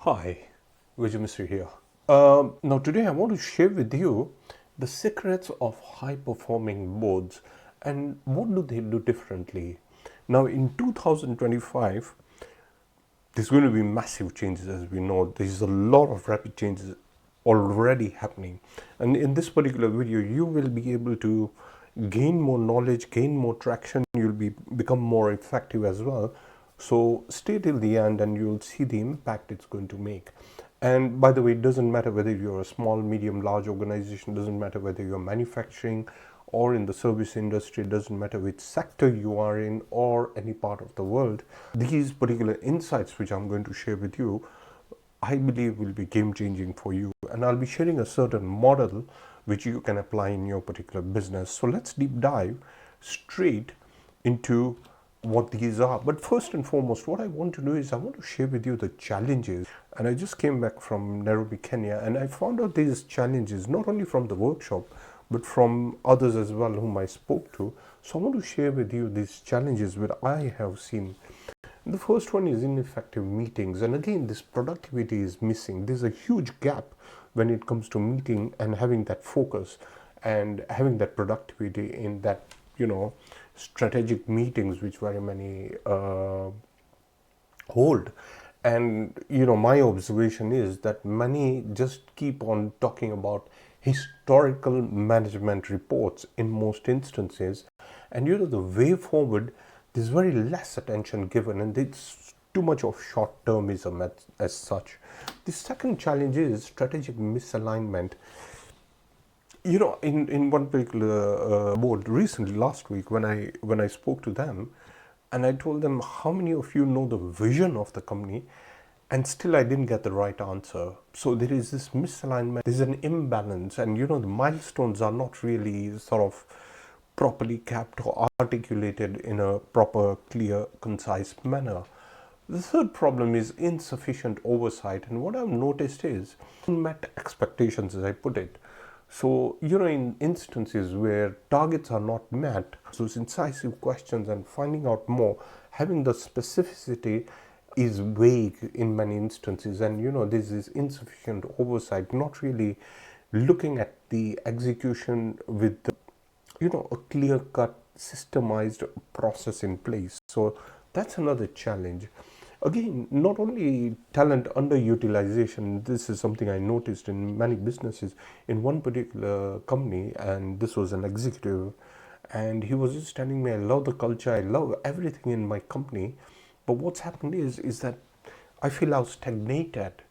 Hi, Vijay Mistry here. Now today I want to share with you the secrets of high-performing boards and what do they do differently. Now in 2025, there's going to be massive changes, as we know. There's a lot of rapid changes already happening, and in this particular video you will be able to gain more knowledge, gain more traction. You'll become more effective as well. So stay till the end and you'll see the impact it's going to make. And by the way, it doesn't matter whether you're a small, medium, large organization, doesn't matter whether you're manufacturing or in the service industry, it doesn't matter which sector you are in or any part of the world. These particular insights which I'm going to share with you, I believe will be game changing for you. And I'll be sharing a certain model which you can apply in your particular business. So let's deep dive straight into what these are. But first and foremost, what I want to do is I want to share with you the challenges. And I just came back from Nairobi, Kenya, and I found out these challenges not only from the workshop but from others as well whom I spoke to. So I want to share with you these challenges that I have seen. The first one is ineffective meetings, and again this productivity is missing. There's a huge gap when it comes to meeting and having that focus and having that productivity in that strategic meetings which very many hold. And my observation is that many just keep on talking about historical management reports in most instances, and the way forward there's very less attention given, and it's too much of short-termism as such. The second challenge is strategic misalignment. In one particular board recently, last week, when I spoke to them, and I told them, how many of you know the vision of the company? And still I didn't get the right answer. So there is this misalignment, there's an imbalance, and the milestones are not really sort of properly capped or articulated in a proper, clear, concise manner. The third problem is insufficient oversight, and what I've noticed is unmet expectations, as I put it. So, in instances where targets are not met, those incisive questions and finding out more, having the specificity is vague in many instances, and this is insufficient oversight, not really looking at the execution with a clear-cut, systemized process in place. So that's another challenge. Again, not only talent underutilization, this is something I noticed in many businesses. In one particular company, and this was an executive, and he was just telling me, I love the culture, I love everything in my company, but what's happened is that I feel I've stagnated.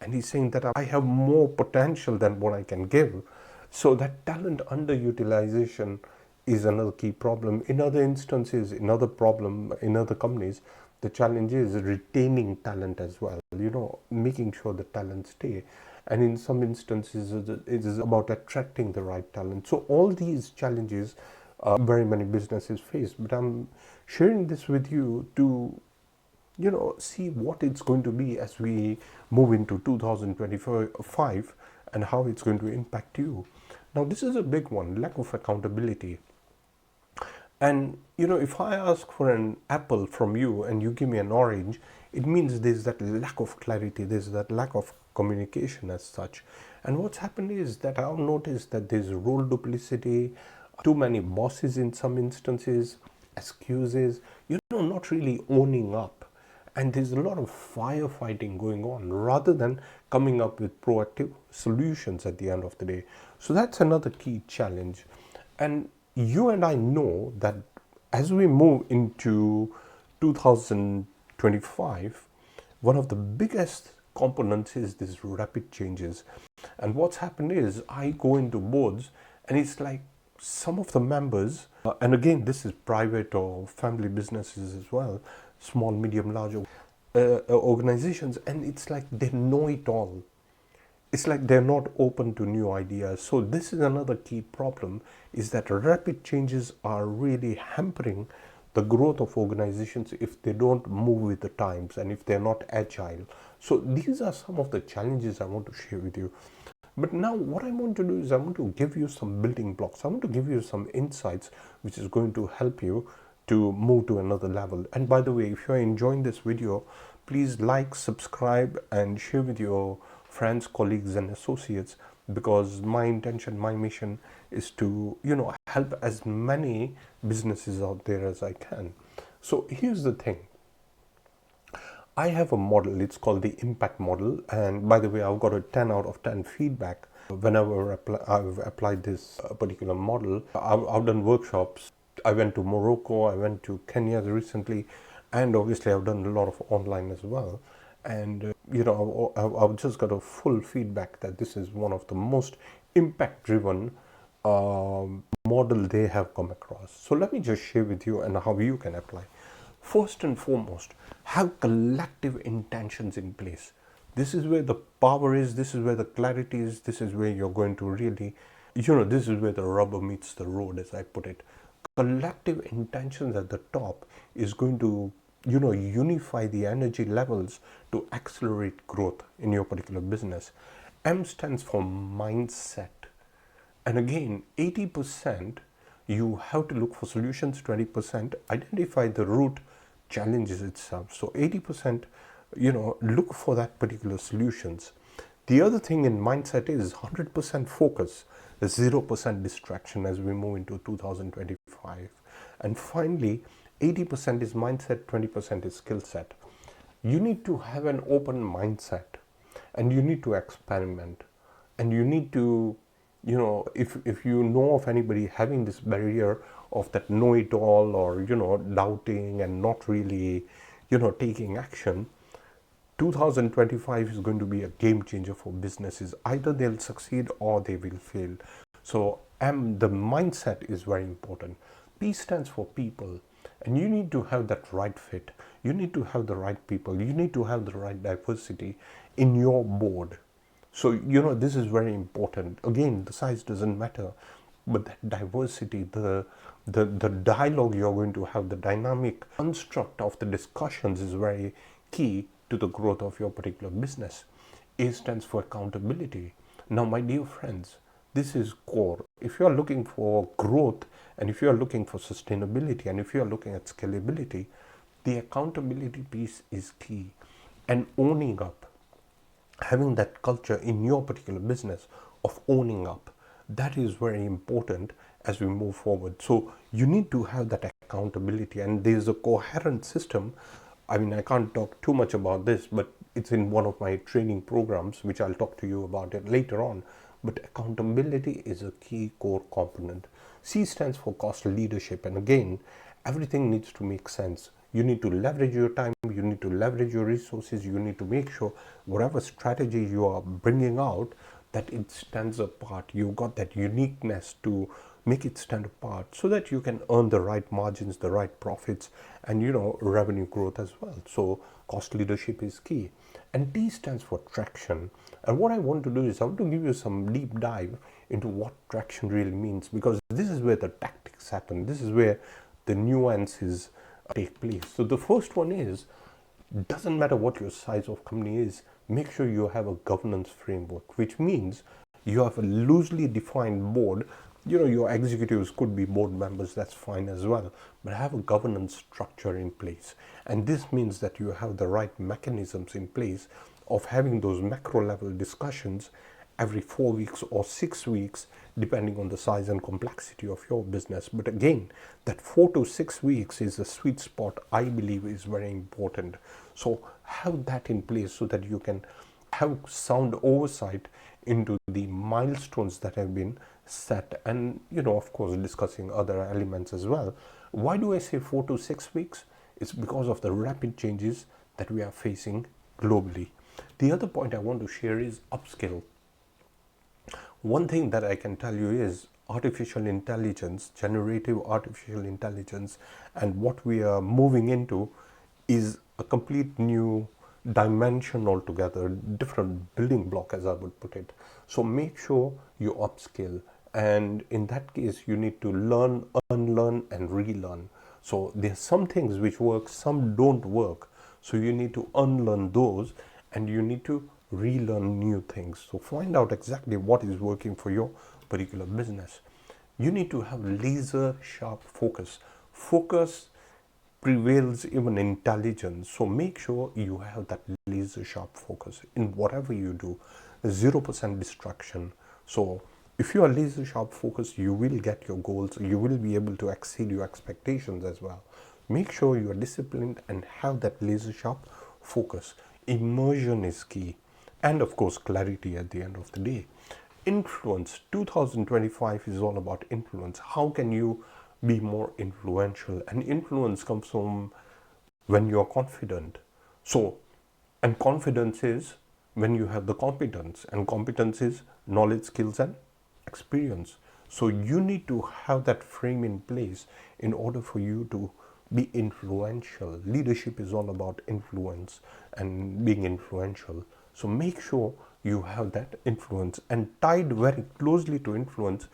And he's saying that I have more potential than what I can give. So that talent underutilization is another key problem. In other instances, another problem in other companies, the challenge is retaining talent as well, making sure the talent stay. And in some instances, it is about attracting the right talent. So all these challenges very many businesses face. But I'm sharing this with you to see what it's going to be as we move into 2025 and how it's going to impact you. Now, this is a big one, lack of accountability. And if I ask for an apple from you and you give me an orange, it means there's that lack of clarity, there's that lack of communication as such. And what's happened is that I've noticed that there's role duplicity, too many bosses in some instances, excuses, not really owning up. And there's a lot of firefighting going on rather than coming up with proactive solutions at the end of the day. So that's another key challenge. And you and I know that as we move into 2025, one of the biggest components is these rapid changes. And what's happened is I go into boards and it's like some of the members, and again, this is private or family businesses as well, small, medium, large organizations, and it's like they know it all. It's like they're not open to new ideas. So this is another key problem, is that rapid changes are really hampering the growth of organizations if they don't move with the times and if they're not agile. So these are some of the challenges I want to share with you. But now what I want to do is I want to give you some building blocks. I want to give you some insights which is going to help you to move to another level. And by the way, if you're enjoying this video, please like, subscribe, and share with your friends, colleagues, and associates, because my intention, my mission is to, help as many businesses out there as I can. So here's the thing. I have a model, it's called the impact model, and by the way, I've got a 10 out of 10 feedback whenever I've applied this particular model. I've done workshops. I went to Morocco, I went to Kenya recently, and obviously I've done a lot of online as well. And I've just got a full feedback that this is one of the most impact driven model they have come across. So let me just share with you and how you can apply. First and foremost, have collective intentions in place. This is where the power is, this is where the clarity is, this is where you're going to really, this is where the rubber meets the road, as I put it. Collective intentions at the top is going to, unify the energy levels to accelerate growth in your particular business. M stands for mindset. And again, 80%, you have to look for solutions, 20% identify the root challenges itself. So 80%, look for that particular solutions. The other thing in mindset is 100% focus, 0% distraction as we move into 2025. And finally, 80% is mindset, 20% is skill set. You need to have an open mindset, and you need to experiment, and you need to, if you know of anybody having this barrier of that know-it-all, or doubting and not really taking action, 2025 is going to be a game changer for businesses. Either they'll succeed or they will fail. So the mindset is very important. P stands for people, and you need to have that right fit. You need to have the right people. You need to have the right diversity in your board. So, this is very important. Again, the size doesn't matter, but that diversity, the dialogue you're going to have, the dynamic construct of the discussions is very key to the growth of your particular business. A stands for accountability. Now, my dear friends, this is core. If you are looking for growth, and if you are looking for sustainability, and if you are looking at scalability, the accountability piece is key. And owning up, having that culture in your particular business of owning up, that is very important as we move forward. So you need to have that accountability, and there's a coherent system. I mean, I can't talk too much about this, but it's in one of my training programs, which I'll talk to you about it later on. But accountability is a key core component. C stands for cost leadership, and again, everything needs to make sense. You need to leverage your time, you need to leverage your resources, you need to make sure whatever strategy you are bringing out, that it stands apart. You've got that uniqueness to make it stand apart, so that you can earn the right margins, the right profits, and revenue growth as well. So cost leadership is key. And T stands for traction. And what I want to do is I want to give you some deep dive into what traction really means, because this is where the tactics happen. This is where the nuances take place. So the first one is, doesn't matter what your size of company is, make sure you have a governance framework, which means you have a loosely defined board. Your executives could be board members, that's fine as well, but have a governance structure in place. And this means that you have the right mechanisms in place of having those macro level discussions every 4 weeks or 6 weeks, depending on the size and complexity of your business. But again, that 4 to 6 weeks is a sweet spot, I believe, is very important. So have that in place so that you can have sound oversight into the milestones that have been set, and of course discussing other elements as well. Why do I say 4 to 6 weeks? It's because of the rapid changes that we are facing globally. The other point I want to share is upskill. One thing that I can tell you is artificial intelligence, generative artificial intelligence, and what we are moving into is a complete new dimension altogether, different building block, as I would put it. So make sure you upskill, and in that case you need to learn, unlearn, and relearn. So there's some things which work, some don't work, so you need to unlearn those, and you need to relearn new things. So find out exactly what is working for your particular business. You need to have laser sharp focus. Focus prevails even intelligence. So make sure you have that laser sharp focus in whatever you do, 0% distraction. So if you are laser sharp focused, you will get your goals, you will be able to exceed your expectations as well. Make sure you are disciplined and have that laser sharp focus. Immersion is key, and of course clarity at the end of the day. Influence 2025 is all about influence. How can you be more influential? And influence comes from when you're confident. So, and confidence is when you have the competence, and competence is knowledge, skills, and experience. So you need to have that frame in place in order for you to be influential. Leadership is all about influence and being influential. So make sure you have that influence, and tied very closely to influence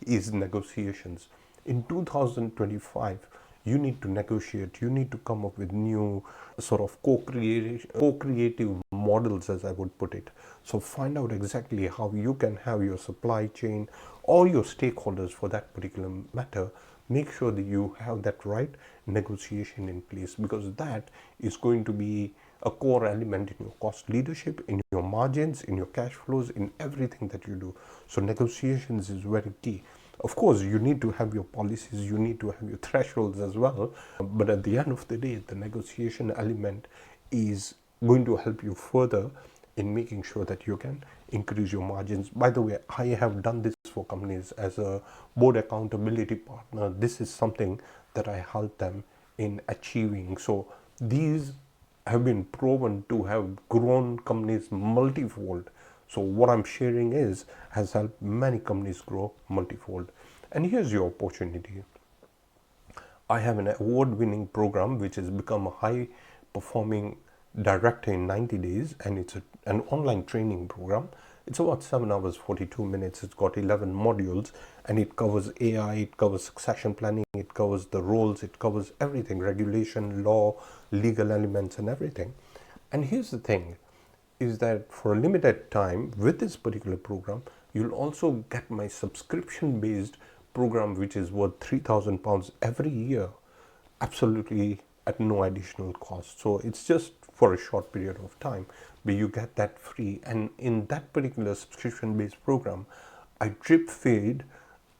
is negotiations. In 2025, you need to negotiate, you need to come up with new sort of co-creative models, as I would put it. So find out exactly how you can have your supply chain or your stakeholders for that particular matter. Make sure that you have that right negotiation in place, because that is going to be a core element in your cost leadership, in your margins, in your cash flows, in everything that you do. So negotiations is very key. Of course, you need to have your policies, you need to have your thresholds as well, but at the end of the day, the negotiation element is going to help you further in making sure that you can increase your margins. By the way, I have done this for companies as a board accountability partner. This is something that I help them in achieving. So these have been proven to have grown companies multifold. So what I'm sharing has helped many companies grow multifold. And here's your opportunity. I have an award-winning program which has become a high-performing director in 90 days, and it's an online training program. It's about 7 hours 42 minutes. It's got 11 modules, and it covers AI, it covers succession planning, it covers the roles, it covers everything, regulation, law, legal elements, and everything. And here's the thing, is that for a limited time with this particular program, you'll also get my subscription based program, which is worth £3,000 every year, absolutely at no additional cost. So it's just for a short period of time, but you get that free. And in that particular subscription based program, I drip feed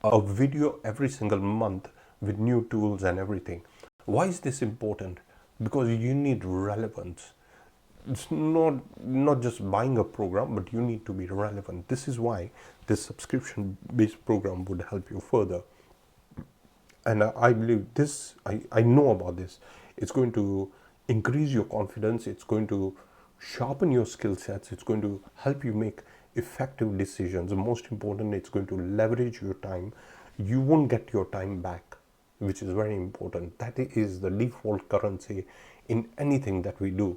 a video every single month with new tools and everything. Why is this important? Because you need relevance. It's not just buying a program, but you need to be relevant. This is why this subscription based program would help you further. And I believe this, I know about this. It's going to increase your confidence, it's going to sharpen your skill sets, it's going to help you make effective decisions. Most important, it's going to leverage your time. You won't get your time back, which is very important. That is the default currency in anything that we do.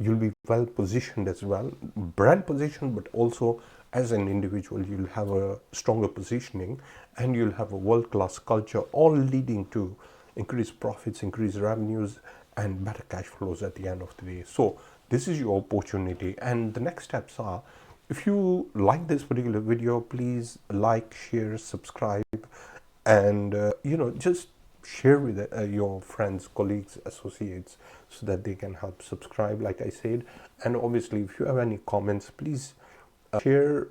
You'll be well positioned as well, brand position, but also as an individual, you'll have a stronger positioning, and you'll have a world-class culture, all leading to increased profits, increased revenues, and better cash flows at the end of the day. So this is your opportunity, and the next steps are, if you like this particular video, please like, share, subscribe, and just share with your friends, colleagues, associates, so that they can help subscribe, like I said. And obviously, if you have any comments, please share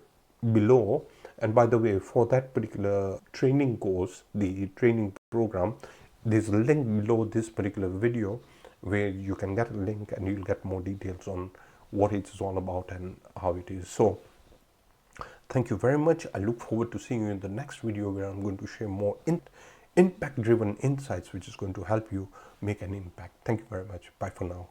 below. And by the way, for that particular training course, the training program, there's a link below this particular video where you can get a link and you'll get more details on what it's all about and how it is. So thank you very much. I look forward to seeing you in the next video, where I'm going to share more impact driven insights, which is going to help you make an impact. Thank you very much. Bye for now.